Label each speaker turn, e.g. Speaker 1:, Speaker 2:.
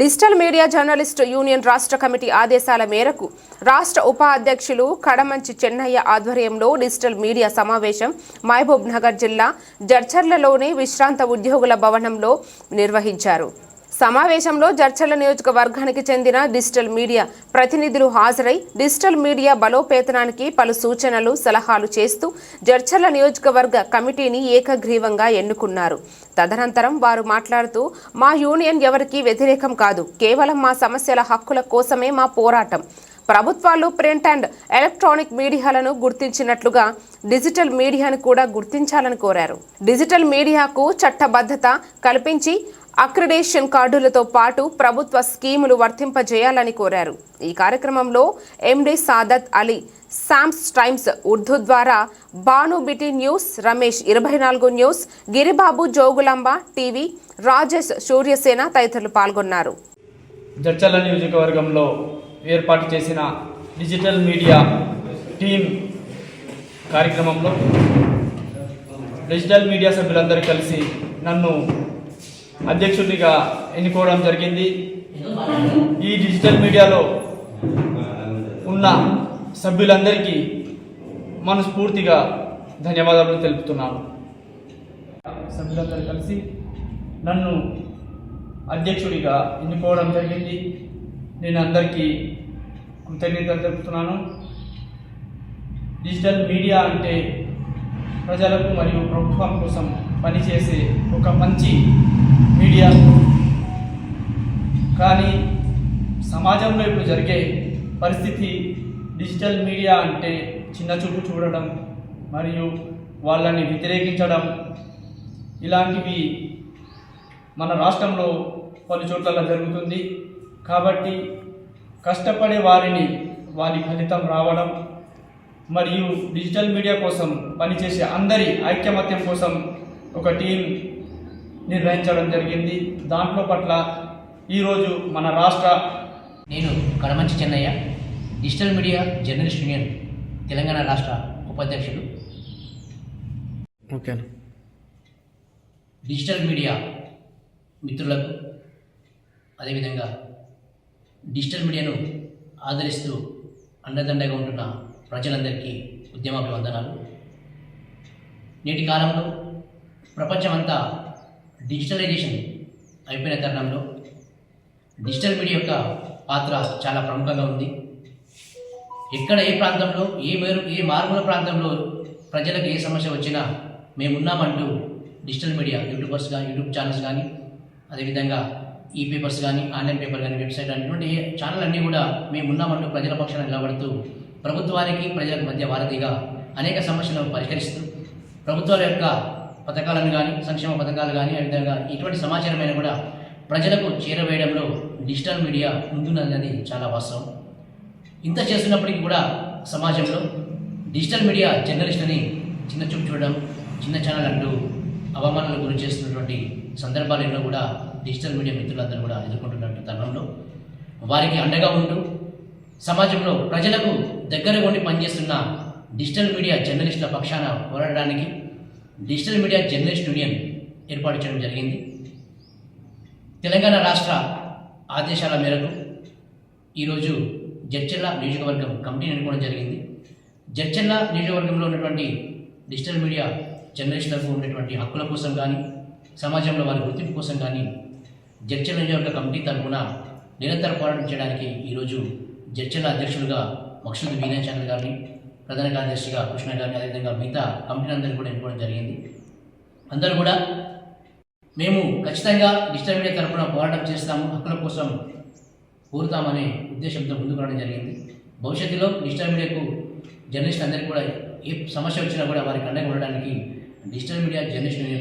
Speaker 1: Digital media journalist union రాష్ట్ర committee ఆదేశాల మేరకు రాష్ట్ర ఉపాధ్యక్షులు కడమంచి చెన్నయ్య ఆధ్వర్యంలో డిజిటల్ మీడియా సమావేశం మహబూబ్ నగర్ జిల్లా జడ్చర్లలోని విశ్రాంత ఉద్యోగుల భవనంలో నిర్వహించారు. సమావేశంలో జడ్చర్ల నియోజకవర్గానికి చెందిన డిజిటల్ మీడియా ప్రతినిధులు హాజరై డిజిటల్ మీడియా బలోపేతనానికి పలు సూచనలు సలహాలు చేస్తూ జడ్చర్ల నియోజకవర్గ కమిటీని ఏకగ్రీవంగా ఎన్నుకున్నారు. తదనంతరం వారు మాట్లాడుతూ మా యూనియన్ ఎవరికీ వ్యతిరేకం కాదు, కేవలం మా సమస్యల హక్కుల కోసమే మా పోరాటం. ప్రభుత్వాలు ప్రింట్ అండ్ ఎలక్ట్రానిక్ మీడియాలను గుర్తించినట్లుగా డిజిటల్ మీడియాను కూడా గుర్తించాలని కోరారు. డిజిటల్ మీడియాకు చట్టబద్ధత కల్పించి అక్రిడేషన్ కార్డులతో పాటు ప్రభుత్వ స్కీములు వర్తింపజేయాలని కోరారు. ఈ కార్యక్రమంలో MD Sadat Ali, Sams Times Urdu ద్వారా Banu BT news, Ramesh 24 news, Giribabu Jogulamba TV, Rajesh Suryasena తదితరులు పాల్గొన్నారు.
Speaker 2: జడ్చర్ల నియోజకవర్గంలో ఏర్పాటు చేసిన డిజిటల్ మీడియా టీమ్ కార్యక్రమంలో డిజిటల్ మీడియా సభ్యులందరూ కలిసి నన్ను అధ్యక్షుడిగా ఎన్నుకోవడం జరిగింది. ఈ డిజిటల్ మీడియాలో ఉన్న సభ్యులందరికీ మనస్ఫూర్తిగా ధన్యవాదాలు తెలుపుతున్నాను. సభ్యులందరూ కలిసి నన్ను అధ్యక్షుడిగా ఎన్నుకోవడం జరిగింది. నేను అందరికీ కృతజ్ఞతలు తెలుపుతున్నాను. డిజిటల్ మీడియా అంటే ప్రజలకు మరియు ప్రభుత్వం కోసం పనిచేసే ఒక మంచి మీడియా. కానీ సమాజంలో ఇప్పుడు జరిగే పరిస్థితి డిజిటల్ మీడియా అంటే చిన్నచూపు చూడడం మరియు వాళ్ళని వ్యతిరేకించడం ఇలాంటివి మన రాష్ట్రంలో పలు చోట్ల జరుగుతుంది. కాబట్టి కష్టపడే వారి ఫలితం రావడం మరియు డిజిటల్ మీడియా కోసం పనిచేసే అందరి ఐక్యమత్యం కోసం ఒక టీం నిర్వహించడం జరిగింది. దాంట్లో పట్ల ఈరోజు మన రాష్ట్ర
Speaker 3: నేను Kadamanchi Chennaiah, digital media journalist union Telangana రాష్ట్ర ఉపాధ్యక్షుడు.
Speaker 2: ఓకే.
Speaker 3: డిజిటల్ మీడియా మిత్రులకు, అదేవిధంగా డిజిటల్ మీడియాను ఆదరిస్తూ అండదండగా ఉంటున్న ప్రజలందరికీ ఉద్యమాభివందనాలు. నేటి కాలంలో ప్రపంచమంతా డిజిటలైజేషన్ అయిపోయిన తరుణంలో డిజిటల్ మీడియా యొక్క పాత్ర చాలా ప్రముఖంగా ఉంది. ఎక్కడ ఏ ప్రాంతంలో ఏ మారుమూల ప్రాంతంలో ప్రజలకు ఏ సమస్య వచ్చినా మేమున్నామంటూ డిజిటల్ మీడియా యూట్యూబ్ ఛానల్స్ కానీ, అదేవిధంగా ఈ పేపర్స్ కానీ, ఆన్లైన్ పేపర్ కానీ, వెబ్సైట్ అనేటువంటి ఛానల్ అన్నీ కూడా మేమున్నామంటూ ప్రజల పక్షాన నిలబడుతూ ప్రభుత్వానికి ప్రజలకు మధ్య వారధిగా అనేక సమస్యలను పరిష్కరిస్తూ ప్రభుత్వాల యొక్క పథకాలను కానీ, సంక్షేమ పథకాలు కానీ, అదేవిధంగా ఇటువంటి సమాచారమైన కూడా ప్రజలకు చేరవేయడంలో డిజిటల్ మీడియా ముందున్నది చాలా వాస్తవం. ఇంత చేస్తున్నప్పటికీ కూడా సమాజంలో డిజిటల్ మీడియా జర్నలిస్టుని చిన్న చూపు చూడడం, చిన్న ఛానల్ అంటూ అవమానాలకు గురి చేస్తున్నటువంటి సందర్భాలు ఎన్నో కూడా డిజిటల్ మీడియా మిత్రులందరూ కూడా ఎదుర్కొంటున్నటువంటి తరుణంలో వారికి అండగా ఉంటూ సమాజంలో ప్రజలకు దగ్గరగా ఉండి పనిచేస్తున్న డిజిటల్ మీడియా జర్నలిస్టుల పక్షాన పోరాడడానికి డిజిటల్ మీడియా జర్నలిస్ట్ యూనియన్ ఏర్పాటు చేయడం జరిగింది. తెలంగాణ రాష్ట్ర ఆదేశాల మేరకు ఈరోజు జడ్చర్ల నియోజకవర్గం కమిటీని ఎన్నుకోవడం జరిగింది. జడ్చర్ల నియోజకవర్గంలో ఉన్నటువంటి డిజిటల్ మీడియా జర్నలిస్టులకు ఉన్నటువంటి హక్కుల కోసం కానీ, సమాజంలో వారి గుర్తింపు కోసం కానీ జడ్చర్ల నియోజకవర్గ కమిటీ తరఫున నిరంతర పోరాటం చేయడానికి ఈరోజు జడ్చర్ల అధ్యక్షులుగా మక్సూద్ వినయ్ చంద్ర గారిని, ప్రధాన కార్యదర్శిగా కృష్ణ గారిని, అదేవిధంగా మిగతా కమిటీలందరినీ కూడా ఎన్నుకోవడం జరిగింది. అందరూ కూడా మేము ఖచ్చితంగా డిజిటల్ మీడియా తరఫున పోరాటం చేస్తాము, హక్కుల కోసం కోరుతామనే ఉద్దేశంతో ముందుకు రావడం జరిగింది. భవిష్యత్తులో డిజిటల్ మీడియాకు జర్నలిస్ట్ అందరికీ కూడా ఏ సమస్య వచ్చినా కూడా వారికి అండగా ఉండడానికి డిజిటల్ మీడియా జర్నలిస్ట్